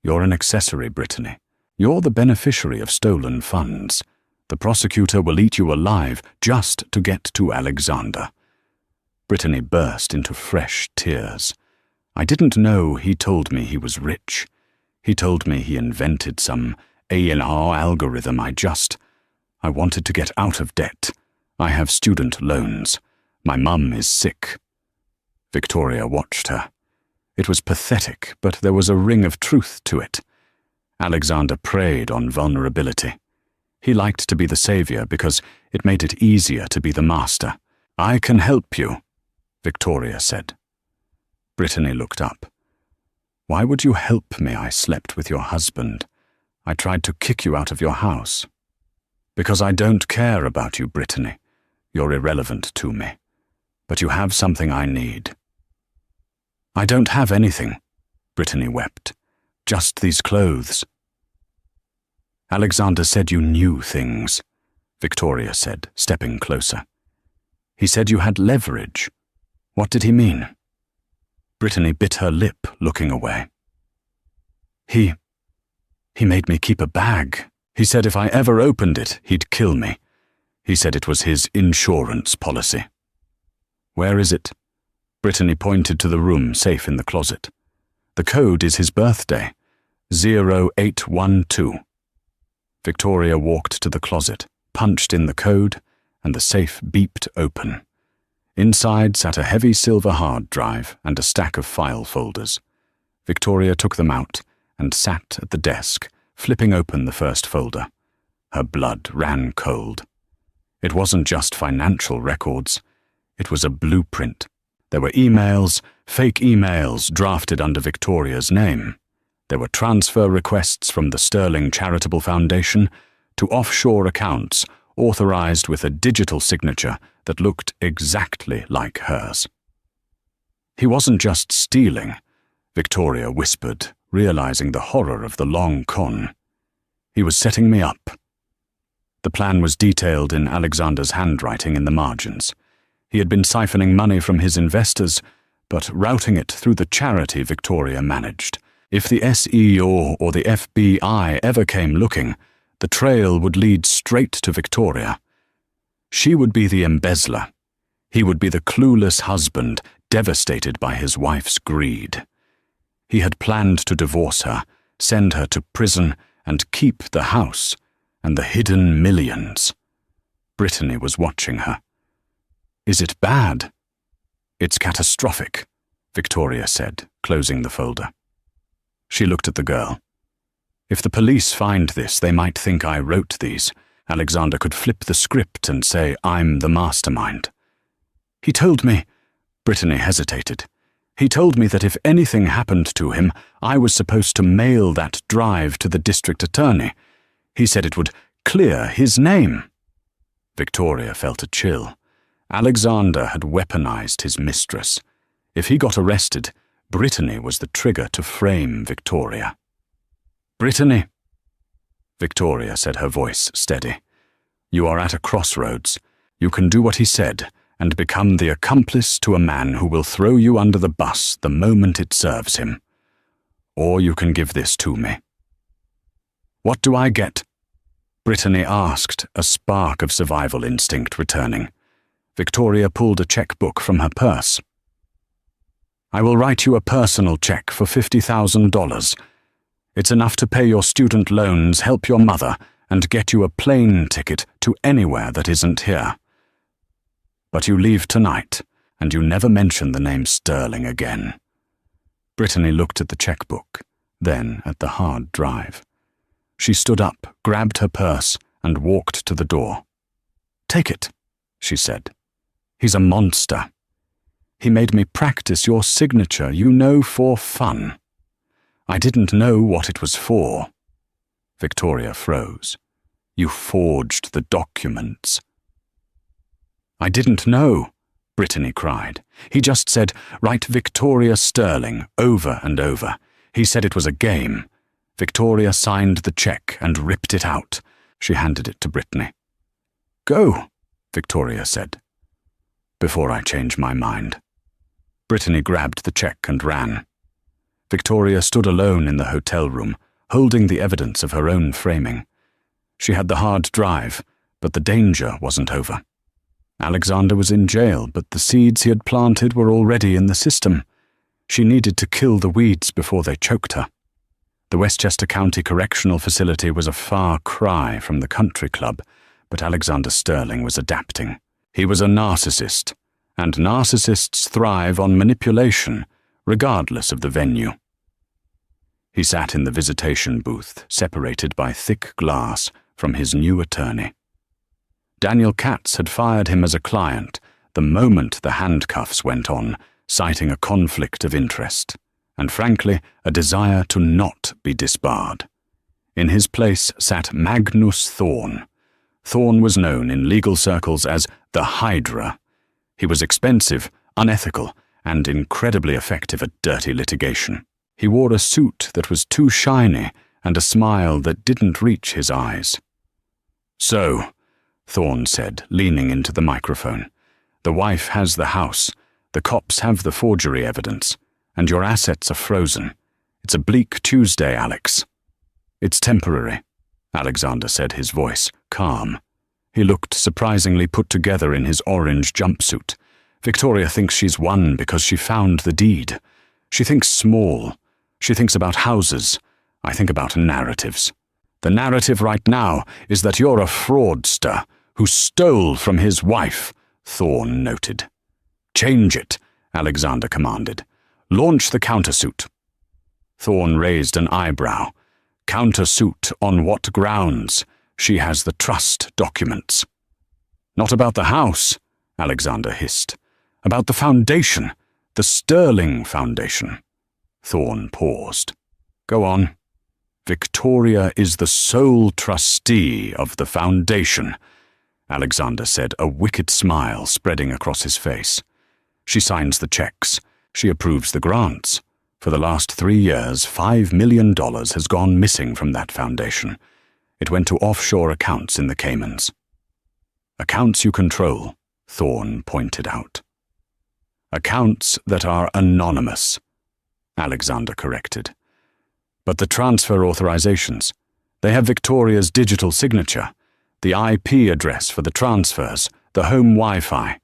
"You're an accessory, Brittany. You're the beneficiary of stolen funds. The prosecutor will eat you alive just to get to Alexander." Brittany burst into fresh tears. "I didn't know he told me he was rich. He told me he invented some A&R algorithm. I wanted to get out of debt. I have student loans. My mum is sick." Victoria watched her. It was pathetic, but there was a ring of truth to it. Alexander preyed on vulnerability. He liked to be the savior because it made it easier to be the master. "I can help you," Victoria said. Brittany looked up. "Why would you help me? I slept with your husband. I tried to kick you out of your house." "Because I don't care about you, Brittany. You're irrelevant to me. But you have something I need." "I don't have anything," Brittany wept. "Just these clothes." "Alexander said you knew things," Victoria said, stepping closer. "He said you had leverage. What did he mean?" Brittany bit her lip, looking away. He made me keep a bag. He said if I ever opened it, he'd kill me. He said it was his insurance policy." "Where is it?" Brittany pointed to the room safe in the closet. "The code is his birthday, 0812. Victoria walked to the closet, punched in the code, and the safe beeped open. Inside sat a heavy silver hard drive and a stack of file folders. Victoria took them out and sat at the desk, flipping open the first folder. Her blood ran cold. It wasn't just financial records. It was a blueprint. There were emails, fake emails drafted under Victoria's name. There were transfer requests from the Sterling Charitable Foundation to offshore accounts authorized with a digital signature that looked exactly like hers. "He wasn't just stealing," Victoria whispered, realizing the horror of the long con. "He was setting me up." The plan was detailed in Alexander's handwriting in the margins. He had been siphoning money from his investors, but routing it through the charity Victoria managed. If the SEO or the FBI ever came looking, the trail would lead straight to Victoria. She would be the embezzler. He would be the clueless husband, devastated by his wife's greed. He had planned to divorce her, send her to prison, and keep the house, and the hidden millions. Brittany was watching her. "Is it bad?" "It's catastrophic," Victoria said, closing the folder. She looked at the girl. "If the police find this, they might think I wrote these. Alexander could flip the script and say I'm the mastermind." "He told me," Brittany hesitated. "He told me that if anything happened to him, I was supposed to mail that drive to the district attorney. He said it would clear his name." Victoria felt a chill. Alexander had weaponized his mistress. If he got arrested, Brittany was the trigger to frame Victoria. "Brittany," Victoria said, her voice steady. "You are at a crossroads. You can do what he said and become the accomplice to a man who will throw you under the bus the moment it serves him. Or you can give this to me." "What do I get?" Brittany asked, a spark of survival instinct returning. Victoria pulled a checkbook from her purse. "I will write you a personal check for $50,000. It's enough to pay your student loans, help your mother, and get you a plane ticket to anywhere that isn't here. But you leave tonight, and you never mention the name Sterling again." Brittany looked at the checkbook, then at the hard drive. She stood up, grabbed her purse, and walked to the door. "Take it," she said. "He's a monster. He made me practice your signature, you know, for fun. I didn't know what it was for." Victoria froze. "You forged the documents." "I didn't know," Brittany cried. "He just said, 'Write Victoria Sterling,' over and over. He said it was a game." Victoria signed the check and ripped it out. She handed it to Brittany. "Go," Victoria said. "Before I change my mind." Brittany grabbed the check and ran. Victoria stood alone in the hotel room, holding the evidence of her own framing. She had the hard drive, but the danger wasn't over. Alexander was in jail, but the seeds he had planted were already in the system. She needed to kill the weeds before they choked her. The Westchester County Correctional Facility was a far cry from the country club, but Alexander Sterling was adapting. He was a narcissist, and narcissists thrive on manipulation, regardless of the venue. He sat in the visitation booth, separated by thick glass from his new attorney. Daniel Katz had fired him as a client the moment the handcuffs went on, citing a conflict of interest, and frankly, a desire to not be disbarred. In his place sat Magnus Thorne. Thorne was known in legal circles as the Hydra. He was expensive, unethical, and incredibly effective at dirty litigation. He wore a suit that was too shiny and a smile that didn't reach his eyes. "So," Thorne said, leaning into the microphone, "the wife has the house, the cops have the forgery evidence, and your assets are frozen. It's a bleak Tuesday, Alex." "It's temporary," Alexander said, his voice calm. He looked surprisingly put together in his orange jumpsuit. "Victoria thinks she's won because she found the deed. She thinks small. She thinks about houses. I think about narratives. The narrative right now is that you're a fraudster who stole from his wife," Thorne noted. "Change it," Alexander commanded. "Launch the countersuit." Thorne raised an eyebrow. "Countersuit on what grounds? She has the trust documents." "Not about the house," Alexander hissed. "About the foundation, the Sterling Foundation." Thorne paused. "Go on." "Victoria is the sole trustee of the foundation," Alexander said, a wicked smile spreading across his face. "She signs the checks. She approves the grants. For the last 3 years, $5 million has gone missing from that foundation. It went to offshore accounts in the Caymans." "Accounts you control," Thorne pointed out. "Accounts that are anonymous," Alexander corrected. "But the transfer authorizations, they have Victoria's digital signature, the IP address for the transfers, the home Wi-Fi.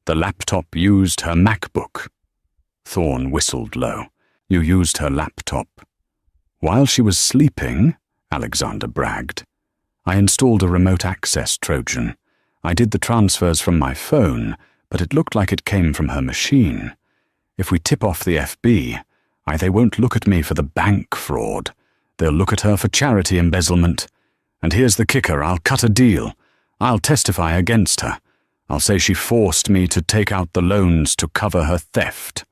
The laptop used her MacBook." Thorne whistled low. "You used her laptop." "While she was sleeping," Alexander bragged. I installed a remote access Trojan. I did the transfers from my phone, but it looked like it came from her machine. If we tip off the FB, they won't look at me for the bank fraud. They'll look at her for charity embezzlement. And here's the kicker, I'll cut a deal. I'll testify against her. I'll say she forced me to take out the loans to cover her theft.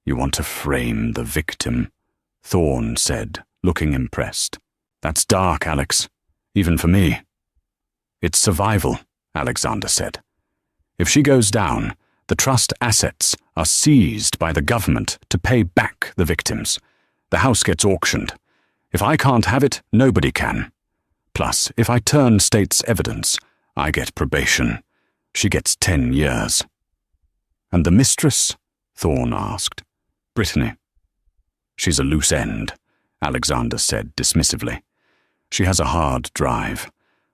You want to frame the victim, Thorne said, looking impressed. That's dark, Alex, even for me. It's survival, Alexander said. If she goes down, the trust assets are seized by the government to pay back the victims. The house gets auctioned. If I can't have it, nobody can. Plus, if I turn state's evidence, I get probation. She gets 10 years. And the mistress? Thorne asked. Brittany. She's a loose end, Alexander said dismissively. She has a hard drive.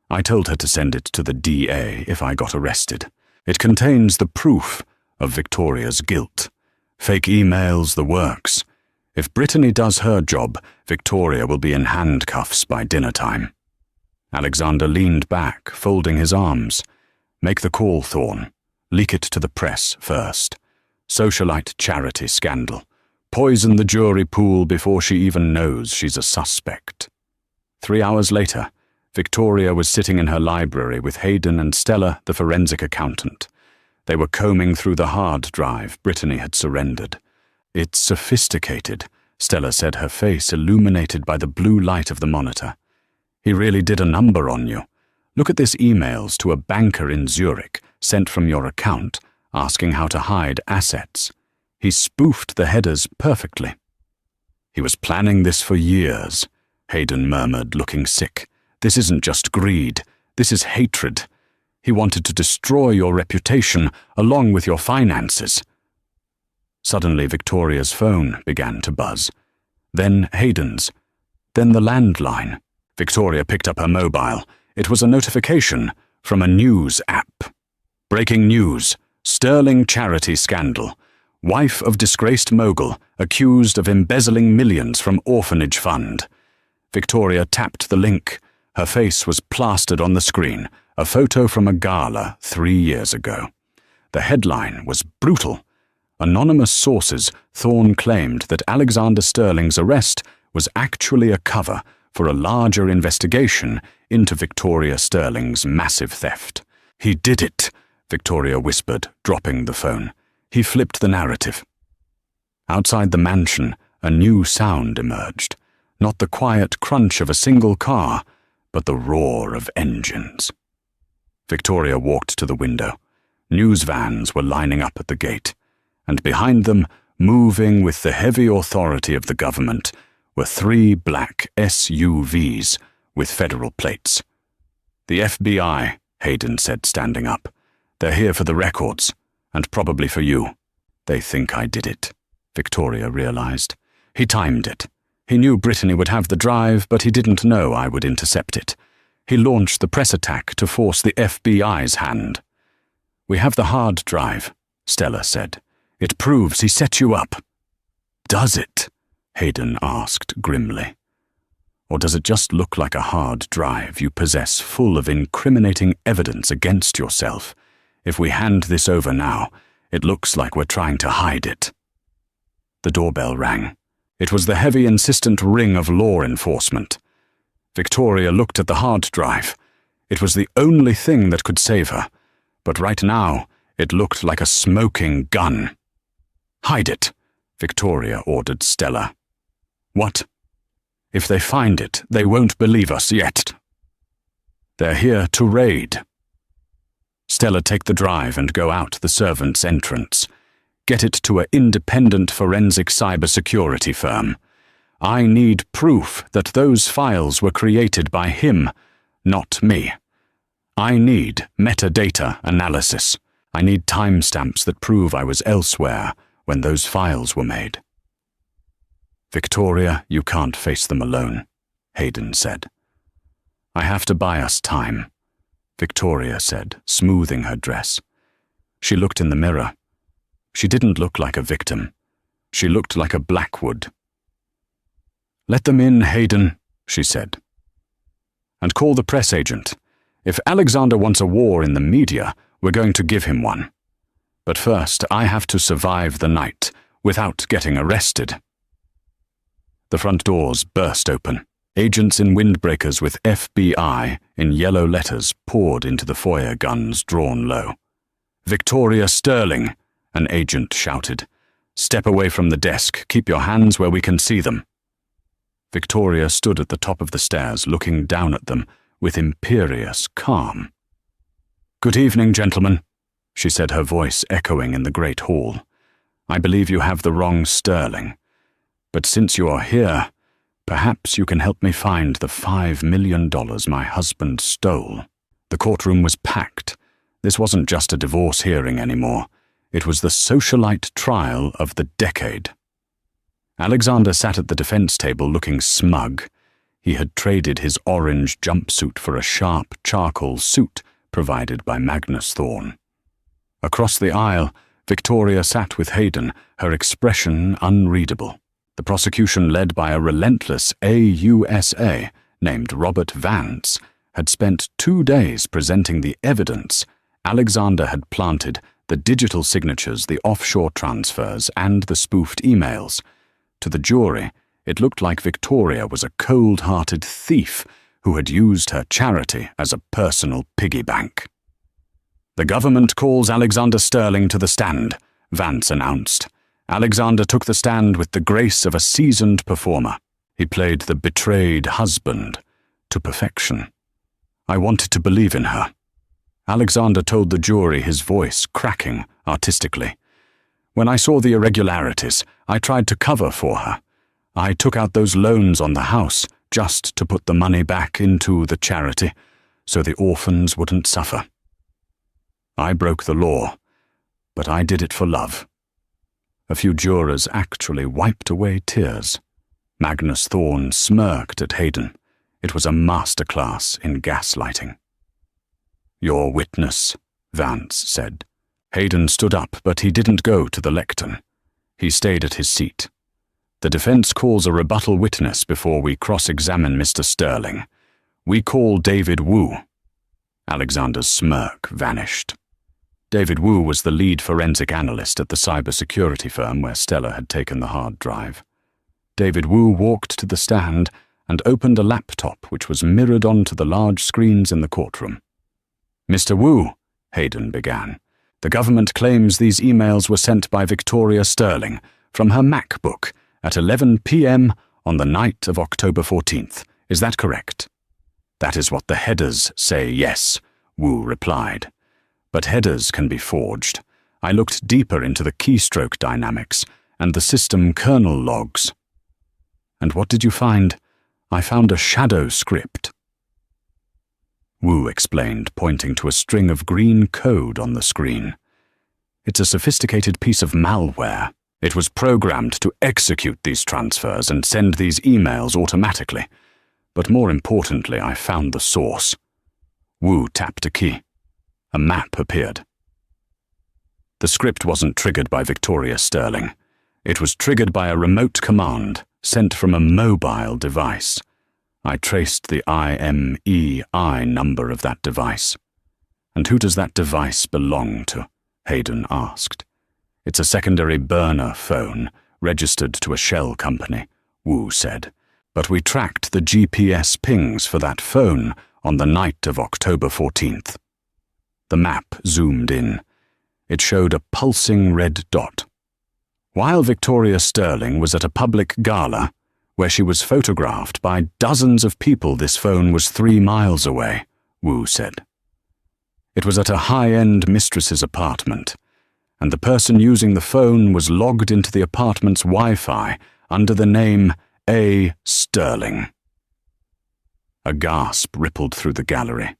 I told her to send it to the DA if I got arrested. It contains the proof of Victoria's guilt. Fake emails, the works. If Brittany does her job, Victoria will be in handcuffs by dinner time. Alexander leaned back, folding his arms. Make the call, Thorne. Leak it to the press first. Socialite charity scandal. Poison the jury pool before she even knows she's a suspect. 3 hours later, Victoria was sitting in her library with Hayden and Stella, the forensic accountant. They were combing through the hard drive Brittany had surrendered. It's sophisticated, Stella said, her face illuminated by the blue light of the monitor. He really did a number on you. Look at this emails to a banker in Zurich, sent from your account, asking how to hide assets. He spoofed the headers perfectly. He was planning this for years, Hayden murmured, looking sick. This isn't just greed. This is hatred. He wanted to destroy your reputation along with your finances. Suddenly Victoria's phone began to buzz. Then Hayden's. Then the landline. Victoria picked up her mobile. It was a notification from a news app. Breaking news. Sterling charity scandal. Wife of disgraced mogul accused of embezzling millions from orphanage fund. Victoria tapped the link. Her face was plastered on the screen, a photo from a gala 3 years ago. The headline was brutal. Anonymous sources, Thorne claimed that Alexander Sterling's arrest was actually a cover for a larger investigation into Victoria Sterling's massive theft. He did it, Victoria whispered, dropping the phone. He flipped the narrative. Outside the mansion, a new sound emerged. Not the quiet crunch of a single car, but the roar of engines. Victoria walked to the window. News vans were lining up at the gate, and behind them, moving with the heavy authority of the government, were 3 black SUVs with federal plates. The FBI, Hayden said, standing up. They're here for the records, and probably for you. They think I did it, Victoria realized. He timed it. He knew Brittany would have the drive, but he didn't know I would intercept it. He launched the press attack to force the FBI's hand. We have the hard drive, Stella said. It proves he set you up. Does it? Hayden asked grimly. Or does it just look like a hard drive you possess full of incriminating evidence against yourself? If we hand this over now, it looks like we're trying to hide it. The doorbell rang. It was the heavy, insistent ring of law enforcement. Victoria looked at the hard drive. It was the only thing that could save her, but right now it looked like a smoking gun. Hide it, Victoria ordered Stella. What? If they find it, they won't believe us yet. They're here to raid. Stella, take the drive and go out the servants' entrance. Get it to an independent forensic cybersecurity firm. I need proof that those files were created by him, not me. I need metadata analysis. I need timestamps that prove I was elsewhere when those files were made. Victoria, you can't face them alone, Hayden said. I have to buy us time, Victoria said, smoothing her dress. She looked in the mirror. She didn't look like a victim. She looked like a Blackwood. Let them in, Hayden, she said. And call the press agent. If Alexander wants a war in the media, we're going to give him one. But first, I have to survive the night without getting arrested. The front doors burst open. Agents in windbreakers with FBI in yellow letters poured into the foyer, guns drawn low. "Victoria Sterling," an agent shouted. "Step away from the desk. Keep your hands where we can see them." Victoria stood at the top of the stairs, looking down at them with imperious calm. "Good evening, gentlemen," she said, her voice echoing in the great hall. "I believe you have the wrong Sterling. But since you are here, perhaps you can help me find the $5 million my husband stole." The courtroom was packed. This wasn't just a divorce hearing anymore. It was the socialite trial of the decade. Alexander sat at the defense table looking smug. He had traded his orange jumpsuit for a sharp charcoal suit provided by Magnus Thorne. Across the aisle, Victoria sat with Hayden, her expression unreadable. The prosecution, led by a relentless AUSA named Robert Vance, had spent 2 days presenting the evidence Alexander had planted, the digital signatures, the offshore transfers, and the spoofed emails. To the jury, it looked like Victoria was a cold-hearted thief who had used her charity as a personal piggy bank. "The government calls Alexander Sterling to the stand," Vance announced. Alexander took the stand with the grace of a seasoned performer. He played the betrayed husband to perfection. "I wanted to believe in her." Alexander told the jury, his voice cracking artistically. "When I saw the irregularities, I tried to cover for her. I took out those loans on the house just to put the money back into the charity so the orphans wouldn't suffer. I broke the law, but I did it for love." A few jurors actually wiped away tears. Magnus Thorne smirked at Hayden. It was a masterclass in gaslighting. "Your witness," Vance said. Hayden stood up, but he didn't go to the lectern. He stayed at his seat. "The defense calls a rebuttal witness before we cross-examine Mr. Sterling. We call David Wu." Alexander's smirk vanished. David Wu was the lead forensic analyst at the cybersecurity firm where Stella had taken the hard drive. David Wu walked to the stand and opened a laptop which was mirrored onto the large screens in the courtroom. "Mr. Wu," Hayden began, "the government claims these emails were sent by Victoria Sterling from her MacBook at 11 p.m. on the night of October 14th. Is that correct?" "That is what the headers say, yes," Wu replied. "But headers can be forged. I looked deeper into the keystroke dynamics and the system kernel logs." "And what did you find?" "I found a shadow script." Wu explained, pointing to a string of green code on the screen. "It's a sophisticated piece of malware. It was programmed to execute these transfers and send these emails automatically. But more importantly, I found the source." Wu tapped a key. A map appeared. The script wasn't triggered by Victoria Sterling. It was triggered by a remote command sent from a mobile device. I traced the IMEI number of that device. "And who does that device belong to?" Hayden asked. "It's a secondary burner phone, registered to a shell company," Wu said. "But we tracked the GPS pings for that phone on the night of October 14th. The map zoomed in. It showed a pulsing red dot. While Victoria Sterling was at a public gala, where she was photographed by dozens of people, this phone was 3 miles away, Wu said. It was at a high-end mistress's apartment, and the person using the phone was logged into the apartment's Wi-Fi under the name A. Sterling. A gasp rippled through the gallery.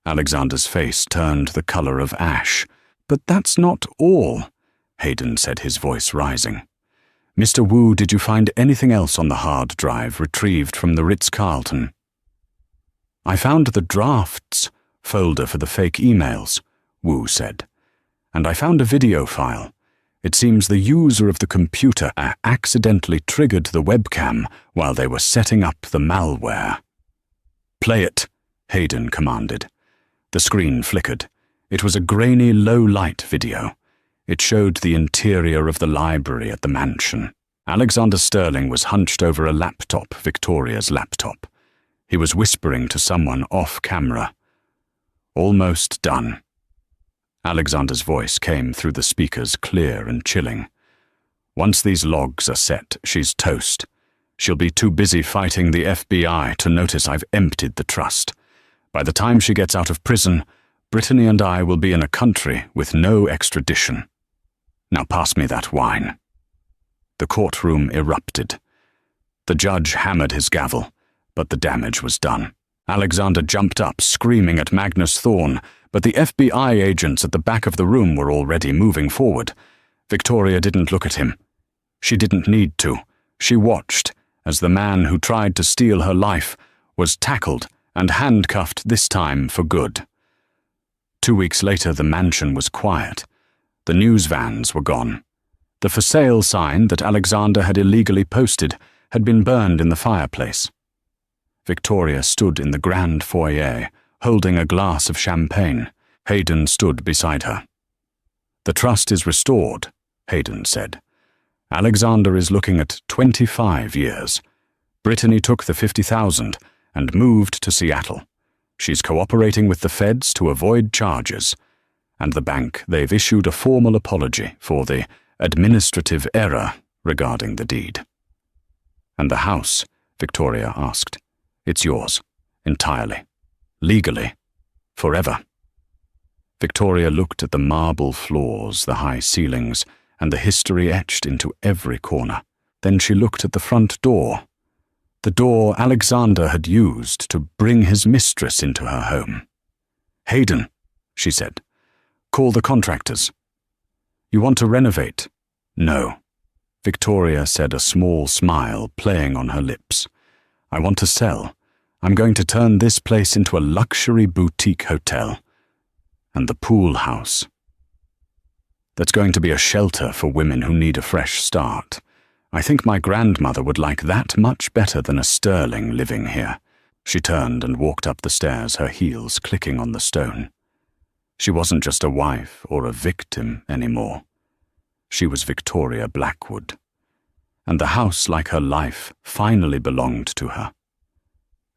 Alexander's face turned the color of ash. "But that's not all," Hayden said, his voice rising. "Mr. Wu, did you find anything else on the hard drive retrieved from the Ritz-Carlton?" "I found the drafts folder for the fake emails," Wu said. "And I found a video file. It seems the user of the computer accidentally triggered the webcam while they were setting up the malware." "Play it," Hayden commanded. The screen flickered. It was a grainy, low-light video. It showed the interior of the library at the mansion. Alexander Sterling was hunched over a laptop, Victoria's laptop. He was whispering to someone off-camera. Almost done. Alexander's voice came through the speakers, clear and chilling. Once these logs are set, she's toast. She'll be too busy fighting the FBI to notice I've emptied the trust. By the time she gets out of prison, Brittany and I will be in a country with no extradition. Now pass me that wine. The courtroom erupted. The judge hammered his gavel, but the damage was done. Alexander jumped up, screaming at Magnus Thorne, but the FBI agents at the back of the room were already moving forward. Victoria didn't look at him. She didn't need to. She watched as the man who tried to steal her life was tackled and handcuffed, this time for good. 2 weeks later, the mansion was quiet. The news vans were gone. The for sale sign that Alexander had illegally posted had been burned in the fireplace. Victoria stood in the grand foyer, holding a glass of champagne. Hayden stood beside her. "The trust is restored," Hayden said. "Alexander is looking at 25 years. Brittany took the 50,000 and moved to Seattle. She's cooperating with the feds to avoid charges. And the bank, they've issued a formal apology for the administrative error regarding the deed." "And the house?" Victoria asked. "It's yours, entirely, legally, forever." Victoria looked at the marble floors, the high ceilings, and the history etched into every corner. Then she looked at the front door, the door Alexander had used to bring his mistress into her home. "Hayden," she said, "call the contractors." "You want to renovate?" "No." Victoria said, a small smile playing on her lips. "I want to sell. I'm going to turn this place into a luxury boutique hotel. And the pool house. That's going to be a shelter for women who need a fresh start. I think my grandmother would like that much better than a Sterling living here." She turned and walked up the stairs, her heels clicking on the stone. She wasn't just a wife or a victim anymore. She was Victoria Blackwood. And the house, like her life, finally belonged to her.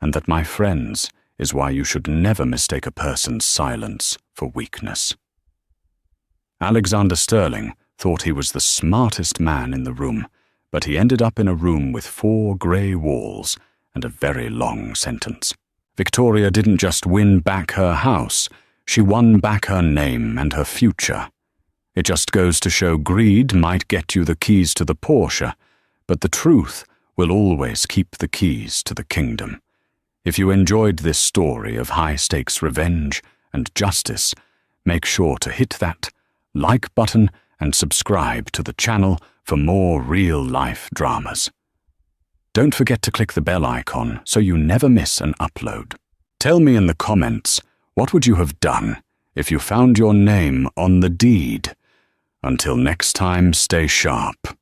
And that, my friends, is why you should never mistake a person's silence for weakness. Alexander Sterling thought he was the smartest man in the room, but he ended up in a room with 4 grey walls and a very long sentence. Victoria didn't just win back her house, she won back her name and her future. It just goes to show greed might get you the keys to the Porsche, but the truth will always keep the keys to the kingdom. If you enjoyed this story of high-stakes revenge and justice, make sure to hit that like button and subscribe to the channel for more real-life dramas. Don't forget to click the bell icon so you never miss an upload. Tell me in the comments, what would you have done if you found your name on the deed? Until next time, stay sharp.